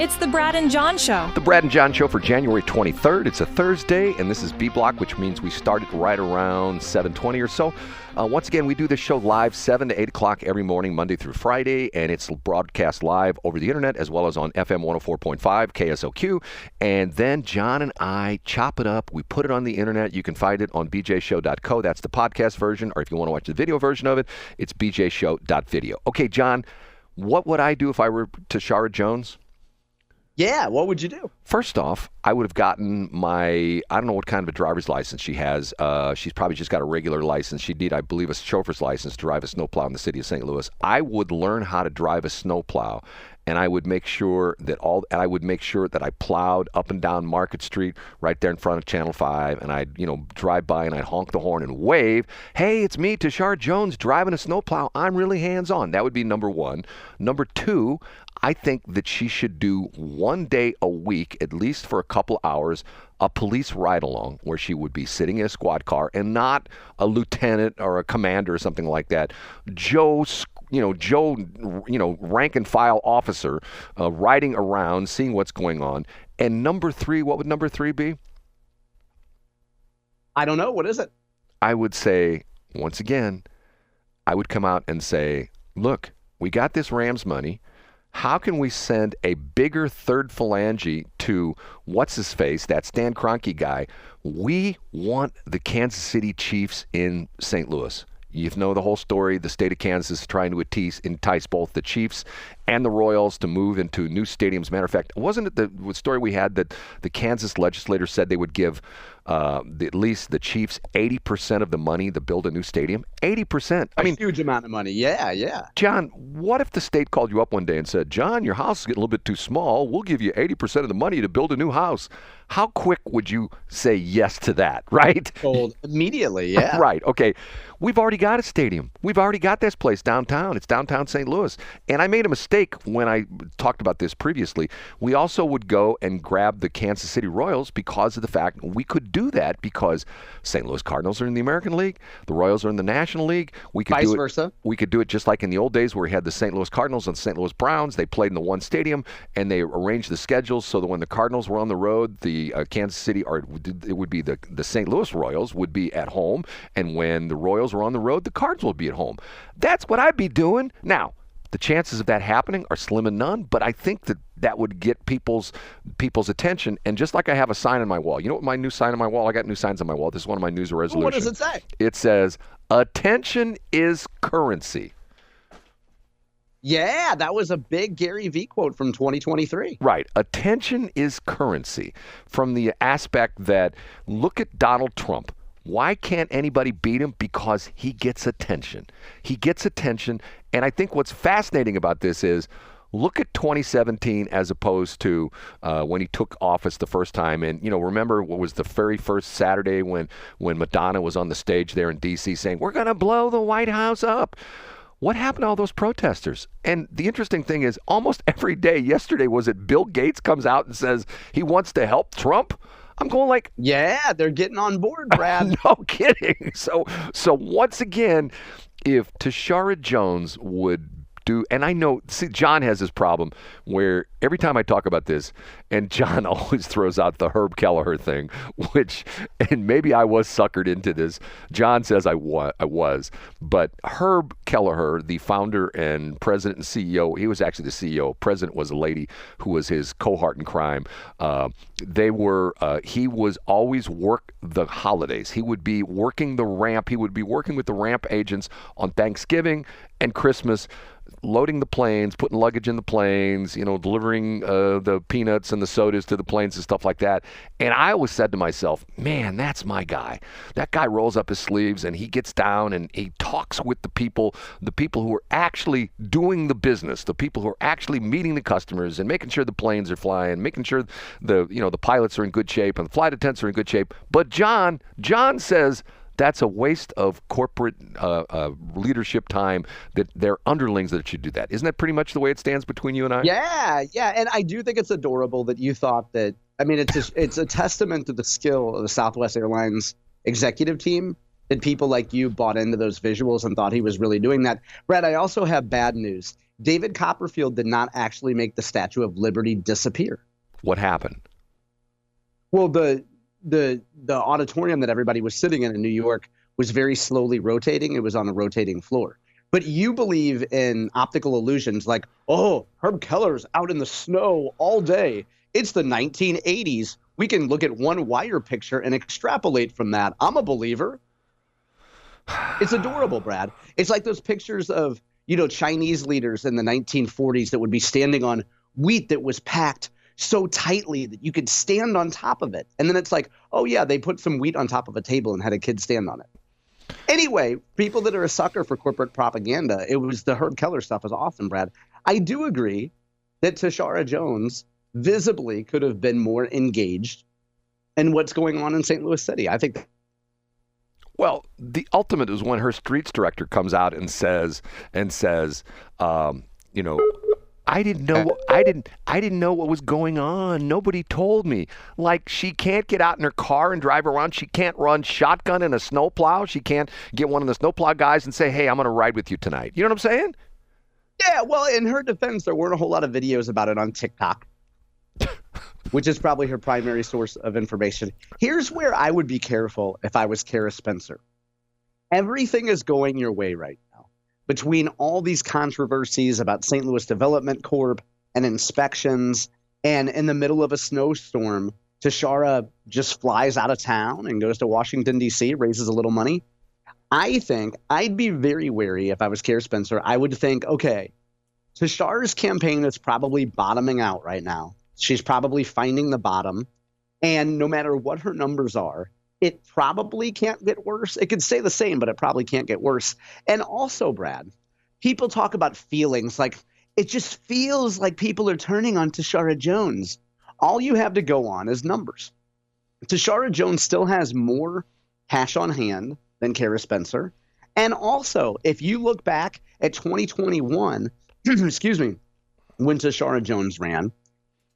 It's the Brad and John Show. The Brad and John Show for January 23rd. It's a Thursday, and this is B Block, which means we started right around 7:20 or so. Once again, we do this show live 7 to 8 o'clock every morning, Monday through Friday, and it's broadcast live over the internet as well as on FM 104.5 KSOQ. And then John and I chop it up. We put it on the internet. You can find it on bjshow.co. That's the podcast version, or if you want to watch the video version of it, it's bjshow.video. Okay, John, what would I do if I were Tishaura Jones? Yeah, what would you do? First off, I would have gotten I don't know what kind of a driver's license she has. She's probably just got a regular license. She'd need, I believe, a chauffeur's license to drive a snowplow in the city of St. Louis. I would learn how to drive a snowplow, and I would make sure that I plowed up and down Market Street right there in front of Channel 5, and I'd, drive by and I'd honk the horn and wave, "Hey, it's me, Tishaura Jones, driving a snowplow. I'm really hands-on." That would be number one. Number two, I think that she should do one day a week, at least for a couple hours, a police ride-along where she would be sitting in a squad car and not a lieutenant or a commander or something like that. Joe, rank and file officer riding around, seeing what's going on. And number three, what would number three be? I don't know. What is it? I would say, once again, I would come out and say, look, we got this Rams money. How can we send a bigger third phalange to what's-his-face, that Stan Kroenke guy? We want the Kansas City Chiefs in St. Louis. You know the whole story. The state of Kansas is trying to entice both the Chiefs and the Royals to move into new stadiums. Matter of fact, wasn't it the story we had that the Kansas legislators said they would give at least the Chiefs 80% of the money to build a new stadium? 80%. I mean, huge amount of money. Yeah. John, what if the state called you up one day and said, "John, your house is getting a little bit too small. We'll give you 80% of the money to build a new house." How quick would you say yes to that, right? Told immediately, yeah. Right, okay. We've already got a stadium. We've already got this place downtown. It's downtown St. Louis. And I made a mistake when I talked about this previously. We also would go and grab the Kansas City Royals because of the fact we could do that because St. Louis Cardinals are in the American League. The Royals are in the National League. We could Vice versa. We could do it just like in the old days where we had the St. Louis Cardinals and St. Louis Browns. They played in the one stadium, and they arranged the schedules so that when the Cardinals were on the road, the Kansas City, or it would be the St. Louis Royals would be at home, and when the Royals were on the road, the Cards will be at home. That's what I'd be doing. Now, the chances of that happening are slim and none, but I think that would get people's attention. And just like I have a sign on my wall. You know what my new sign on my wall? I got new signs on my wall. This is one of my news resolutions. What does it say? It says, "Attention is currency." Yeah, that was a big Gary Vee quote from 2023. Right. Attention is currency, from the aspect that, look at Donald Trump. Why can't anybody beat him? Because he gets attention. He gets attention. And I think what's fascinating about this is, look at 2017 as opposed to when he took office the first time. And, remember what was the very first Saturday when Madonna was on the stage there in D.C. saying, "We're going to blow the White House up." What happened to all those protesters? And the interesting thing is, almost every day, yesterday was it Bill Gates comes out and says he wants to help Trump? I'm going like, yeah, they're getting on board, Brad. No kidding. So once again, if Tishaura Jones would do, and I know, see, John has this problem where every time I talk about this, and John always throws out the Herb Kelleher thing, and maybe I was suckered into this. John says I was, but Herb Kelleher, the founder and president and CEO, he was actually the CEO. President was a lady who was his cohort in crime. He was always work the holidays. He would be working the ramp. He would be working with the ramp agents on Thanksgiving and Christmas, loading the planes, putting luggage in the planes, delivering the peanuts and the sodas to the planes and stuff like that. And I always said to myself, man, that's my guy. That guy rolls up his sleeves and he gets down and he talks with the people who are actually doing the business, the people who are actually meeting the customers and making sure the planes are flying, making sure the pilots are in good shape and the flight attendants are in good shape. But John says, that's a waste of corporate leadership time, that they're underlings that should do that. Isn't that pretty much the way it stands between you and I? Yeah. And I do think it's adorable that you thought that. I mean, it's a testament to the skill of the Southwest Airlines executive team that people like you bought into those visuals and thought he was really doing that. Brad, I also have bad news. David Copperfield did not actually make the Statue of Liberty disappear. What happened? Well, the auditorium that everybody was sitting in New York was very slowly rotating. It was on a rotating floor. But you believe in optical illusions like, oh, Herb Keller's out in the snow all day. It's the 1980s. We can look at one wire picture and extrapolate from that. I'm a believer. It's adorable, Brad. It's like those pictures of, Chinese leaders in the 1940s that would be standing on wheat that was packed so tightly that you could stand on top of it. And then it's like, oh, yeah, they put some wheat on top of a table and had a kid stand on it. Anyway, people that are a sucker for corporate propaganda, it was the Herb Keller stuff is awesome, Brad. I do agree that Tishaura Jones visibly could have been more engaged in what's going on in St. Louis City. I think. Well, the ultimate is when her streets director comes out and says, I didn't know what was going on. Nobody told me. Like, she can't get out in her car and drive around. She can't run shotgun in a snowplow. She can't get one of the snowplow guys and say, hey, I'm going to ride with you tonight. You know what I'm saying? Yeah, well, in her defense, there weren't a whole lot of videos about it on TikTok, which is probably her primary source of information. Here's where I would be careful if I was Cara Spencer. Everything is going your way right now. Between all these controversies about St. Louis Development Corp and inspections, and in the middle of a snowstorm, Tishaura just flies out of town and goes to Washington, D.C., raises a little money. I think I'd be very wary if I was Cara Spencer. I would think, okay, Tishaura's campaign is probably bottoming out right now. She's probably finding the bottom. And no matter what her numbers are, it probably can't get worse. It could stay the same, but it probably can't get worse. And also, Brad, people talk about feelings. Like, it just feels like people are turning on Tishaura Jones. All you have to go on is numbers. Tishaura Jones still has more cash on hand than Cara Spencer. And also, if you look back at 2021, excuse me, when Tishaura Jones ran,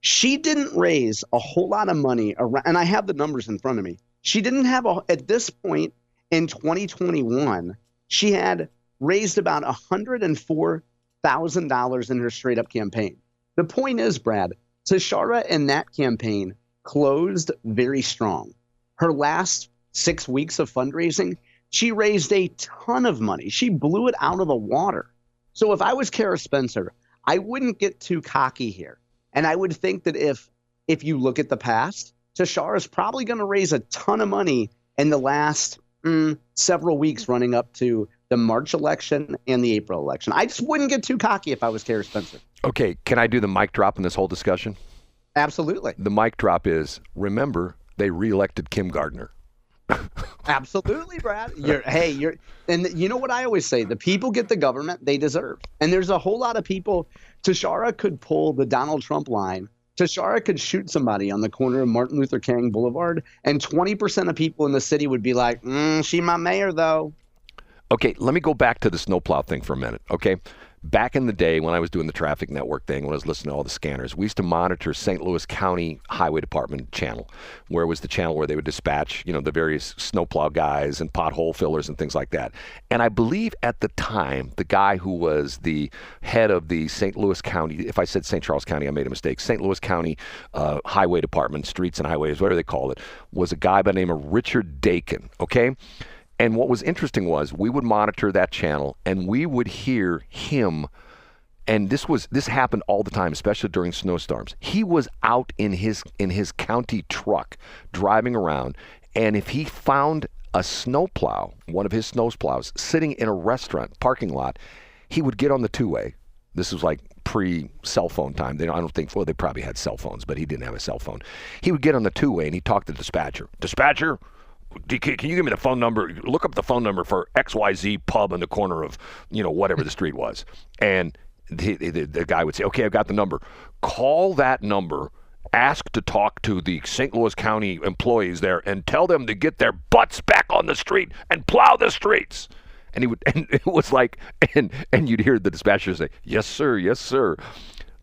she didn't raise a whole lot of money around, and I have the numbers in front of me. She didn't have at this point in 2021, she had raised about $104,000 in her straight up campaign. The point is, Brad, Tishaura in that campaign closed very strong. Her last 6 weeks of fundraising, she raised a ton of money. She blew it out of the water. So if I was Cara Spencer, I wouldn't get too cocky here. And I would think that if you look at the past, Tishaura is probably going to raise a ton of money in the last several weeks running up to the March election and the April election. I just wouldn't get too cocky if I was Cara Spencer. Okay, can I do the mic drop in this whole discussion? Absolutely. The mic drop is, remember, they reelected Kim Gardner. Absolutely, Brad. And you know what I always say? The people get the government they deserve. And there's a whole lot of people. Tishaura could pull the Donald Trump line. Tishaura could shoot somebody on the corner of Martin Luther King Boulevard, and 20% of people in the city would be like, she my mayor, though. Okay, let me go back to the snowplow thing for a minute, okay? Back in the day when I was doing the traffic network thing, when I was listening to all the scanners, we used to monitor St. Louis County Highway Department channel, where it was the channel where they would dispatch, the various snowplow guys and pothole fillers and things like that. And I believe at the time, the guy who was the head of the St. Louis County, if I said St. Charles County, I made a mistake, St. Louis County Highway Department, streets and highways, whatever they call it, was a guy by the name of Richard Daykin, okay? And what was interesting was we would monitor that channel and we would hear him, and this happened all the time, especially during snowstorms. He was out in his county truck driving around, and if he found a snowplow, one of his snowplows, sitting in a restaurant parking lot, he would get on the two-way. This was like pre-cell phone time. I don't think, they probably had cell phones, but he didn't have a cell phone. He would get on the two-way and he'd talk to the dispatcher. Dispatcher? Can you give me the phone number? Look up the phone number for XYZ pub in the corner of, whatever the street was. And the guy would say, okay, I've got the number. Call that number, ask to talk to the St. Louis County employees there, and tell them to get their butts back on the street and plow the streets. And it was like, and you'd hear the dispatcher say, yes, sir, yes, sir.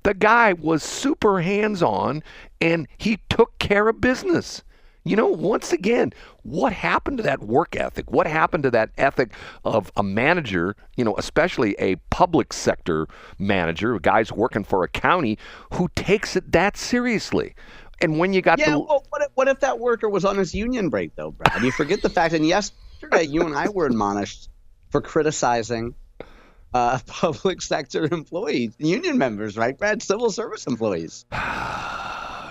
The guy was super hands-on, and he took care of business. Once again, what happened to that work ethic? What happened to that ethic of a manager, especially a public sector manager, guys working for a county who takes it that seriously? And when you got well, what if that worker was on his union break, though, Brad? You forget the fact, and yesterday you and I were admonished for criticizing public sector employees, union members, right, Brad? Civil service employees.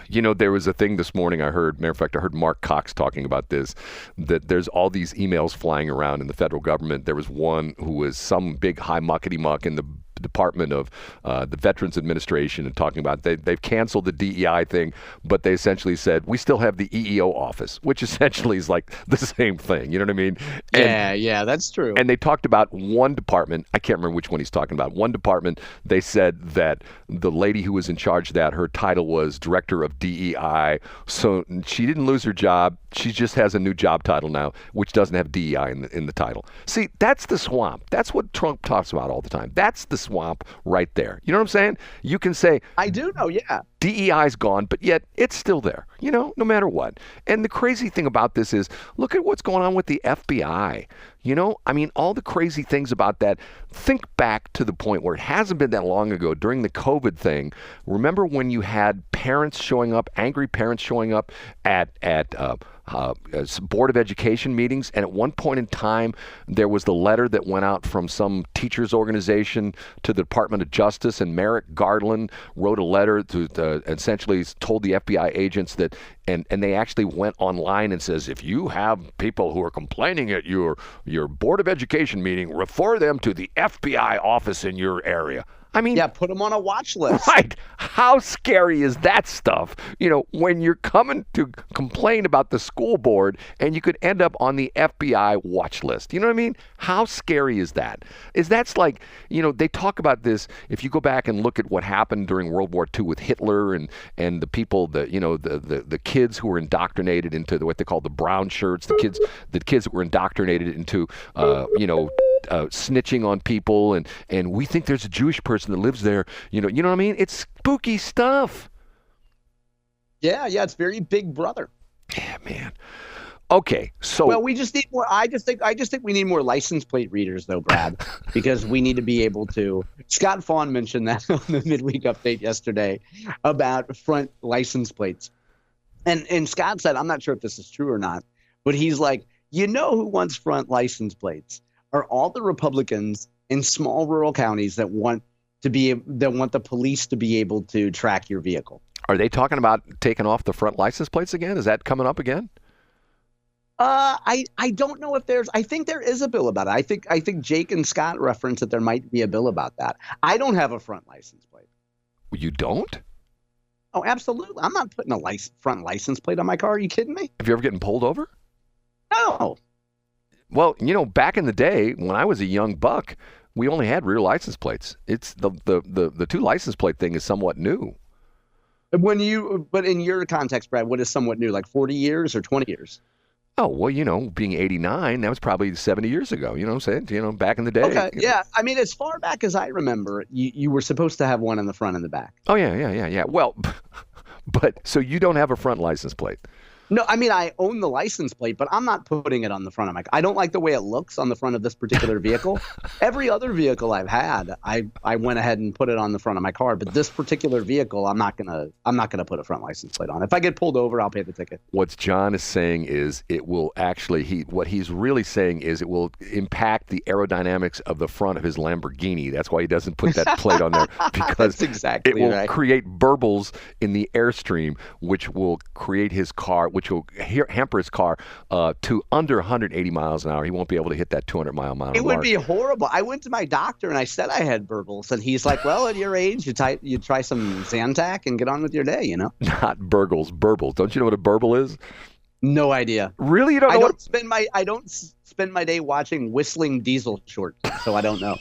There was a thing this morning I heard, matter of fact, I heard Mark Cox talking about this, that there's all these emails flying around in the federal government. There was one who was some big high muckety-muck in the Department of the Veterans Administration and talking about they've canceled the DEI thing, but they essentially said, we still have the EEO office, which essentially is like the same thing. You know what I mean? Yeah, that's true. And they talked about one department. I can't remember which one he's talking about. One department, they said that the lady who was in charge of that, her title was Director of DEI. So she didn't lose her job. She just has a new job title now, which doesn't have DEI in the title. See, that's the swamp. That's what Trump talks about all the time. That's the swamp right there. You know what I'm saying? You can say, I do know, yeah. DEI's gone, but yet it's still there, no matter what. And the crazy thing about this is, look at what's going on with the FBI. All the crazy things about that. Think back to the point where it hasn't been that long ago during the COVID thing. Remember when you had parents showing up, angry parents showing up at Board of Education meetings, and at one point in time, there was the letter that went out from some teachers organization to the Department of Justice, and Merrick Garland wrote a letter to essentially told the FBI agents that, and they actually went online and says, if you have people who are complaining at your Board of Education meeting, refer them to the FBI office in your area. Put them on a watch list. Right. How scary is that stuff? When you're coming to complain about the school board and you could end up on the FBI watch list. You know what I mean? How scary is that? That's like, they talk about this. If you go back and look at what happened during World War II with Hitler and the people, the kids who were indoctrinated into what they call the brown shirts, the kids that were indoctrinated into, snitching on people, and we think there's a Jewish person that lives there. You know what I mean? It's spooky stuff. Yeah, it's very Big Brother. Yeah, man. Okay, so well, we just need more. I just think we need more license plate readers, though, Brad, because we need to be able to. Scott Fawn mentioned that on the midweek update yesterday about front license plates, and Scott said, I'm not sure if this is true or not, but he's like, who wants front license plates? Are all the Republicans in small rural counties that want the police to be able to track your vehicle. Are they talking about taking off the front license plates again? Is that coming up again? I don't know if I think there is a bill about it. I think Jake and Scott referenced that there might be a bill about that. I don't have a front license plate. You don't? Oh, absolutely. I'm not putting a front license plate on my car. Are you kidding me? Have you ever gotten pulled over? No. Well, back in the day when I was a young buck, we only had rear license plates. It's the two license plate thing is somewhat new. But in your context, Brad, what is somewhat new? Like 40 years or 20 years? Oh, well, being 89, that was probably 70 years ago. You know what I'm saying? Back in the day. Okay, yeah. I mean, as far back as I remember, you were supposed to have one in the front and the back. Oh, yeah. Well, but so you don't have a front license plate? No, I mean, I own the license plate, but I'm not putting it on the front of my car. I don't like the way it looks on the front of this particular vehicle. Every other vehicle I've had, I went ahead and put it on the front of my car, but this particular vehicle, I'm not gonna put a front license plate on. If I get pulled over, I'll pay the ticket. What John is saying is it will actually what he's really saying is it will impact the aerodynamics of the front of his Lamborghini. That's why he doesn't put that plate on there, because exactly it will right. create burbles in the airstream, which will create his car, which will hamper his car to under 180 miles an hour. He won't be able to hit that 200-mile mark. It would be horrible. I went to my doctor and I said I had burbles, and he's like, "Well, at your age, you try some Zantac and get on with your day, Not burgles, burbles. Don't you know what a burble is? No idea. Really, you don't know? I don't spend my day watching Whistling Diesel shorts, so I don't know.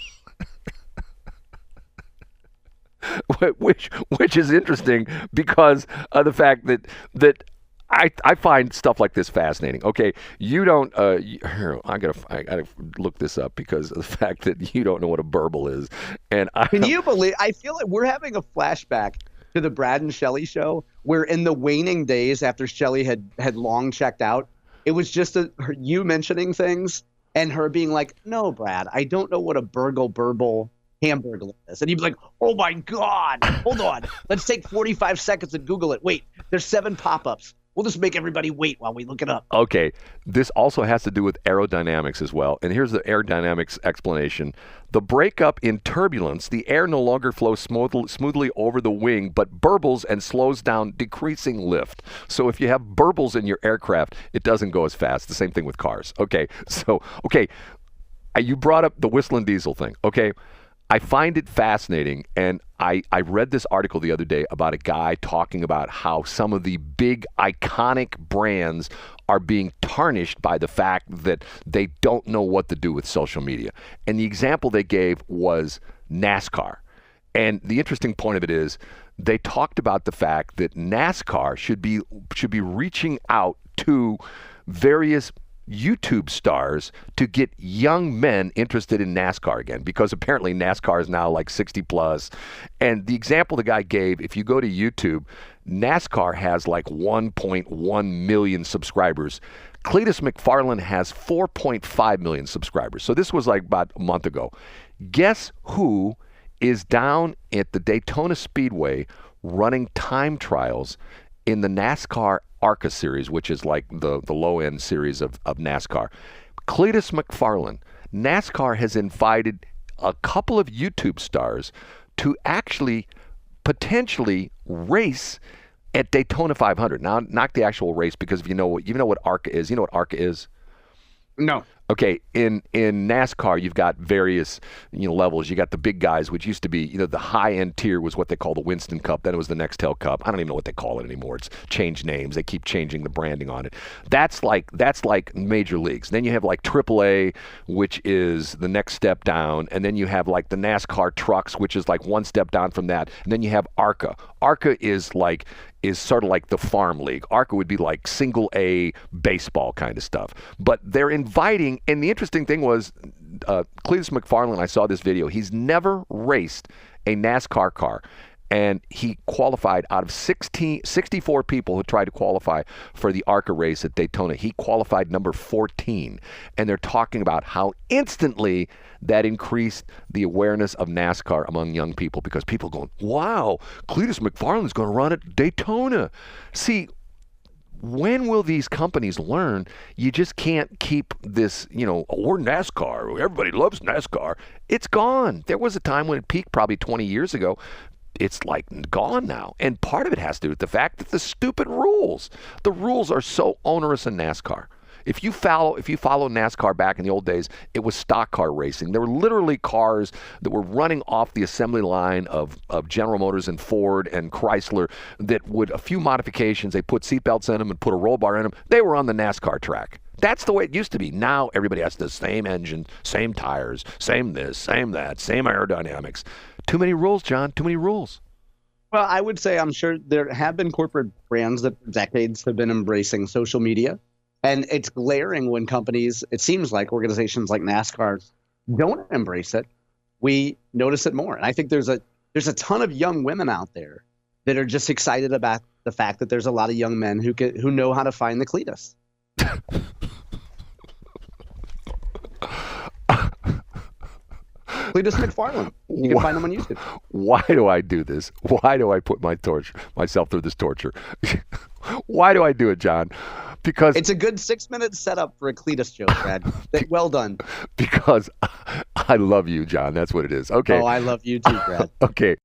Which is interesting because of the fact that I find stuff like this fascinating. Okay, you don't. I gotta look this up because of the fact that you don't know what a burble is. And can you believe? I feel like we're having a flashback to the Brad and Shelley show, where in the waning days after Shelley had long checked out, it was just you mentioning things and her being like, "No, Brad, I don't know what a burble hamburger is." And he'd be like, "Oh my God, hold on. Let's take 45 seconds and Google it. Wait, there's 7 pop-ups. We'll just make everybody wait while we look it up." Okay, this also has to do with aerodynamics as well. And here's the aerodynamics explanation. The breakup in turbulence, the air no longer flows smoothly over the wing, but burbles and slows down, decreasing lift. So if you have burbles in your aircraft, it doesn't go as fast. The same thing with cars. Okay, so, you brought up the whistling diesel thing. Okay, I find it fascinating, and I read this article the other day about a guy talking about how some of the big iconic brands are being tarnished by the fact that they don't know what to do with social media. And the example they gave was NASCAR. And the interesting point of it is they talked about the fact that NASCAR should be reaching out to various YouTube stars to get young men interested in NASCAR again, because apparently NASCAR is now like 60 plus. And the example the guy gave, if you go to YouTube, NASCAR has like 1.1 million subscribers. Cleetus McFarland has 4.5 million subscribers. So this was like about a month ago. Guess who is down at the Daytona Speedway running time trials in the NASCAR ARCA series, which is like the low-end series of NASCAR. Cleetus McFarland. NASCAR has invited a couple of YouTube stars to actually potentially race at Daytona 500. Now, not the actual race, because if you know what ARCA is. You know what ARCA is? No. Okay, in NASCAR, you've got various levels. You got the big guys, which used to be the high-end tier was what they call the Winston Cup. Then it was the Nextel Cup. I don't even know what they call it anymore. It's changed names. They keep changing the branding on it. That's like major leagues. Then you have like AAA, which is the next step down, and then you have like the NASCAR trucks, which is like one step down from that, and then you have ARCA. ARCA is sort of like the farm league. ARCA would be like single A baseball kind of stuff. But they're inviting, and the interesting thing was, Cleetus McFarland, I saw this video, he's never raced a NASCAR car. And he qualified out of 64 people who tried to qualify for the ARCA race at Daytona. He qualified number 14. And they're talking about how instantly that increased the awareness of NASCAR among young people, because people are going, wow, Cleetus McFarland's going to run at Daytona. See, when will these companies learn you just can't keep this, we're NASCAR, everybody loves NASCAR. It's gone. There was a time when it peaked probably 20 years ago. It's like gone now. And part of it has to do with the fact that the stupid rules. The rules are so onerous in NASCAR. If you follow NASCAR back in the old days, it was stock car racing. There were literally cars that were running off the assembly line of General Motors and Ford and Chrysler that would, a few modifications, they put seatbelts in them and put a roll bar in them. They were on the NASCAR track. That's the way it used to be. Now everybody has the same engine, same tires, same this, same that, same aerodynamics. Too many rules, John. Too many rules. Well, I would say I'm sure there have been corporate brands that for decades have been embracing social media. And it's glaring when companies, it seems like organizations like NASCAR don't embrace it. We notice it more. And I think there's a ton of young women out there that are just excited about the fact that there's a lot of young men who know how to find the Cleetus. Cleetus McFarland. You can find him on YouTube. Why do I do this? Why do I put myself through this torture? Why do I do it, John? Because it's a good 6-minute setup for a Cleetus joke, Brad. Well done. Because I love you, John. That's what it is. Okay. Oh, I love you too, Brad. Okay.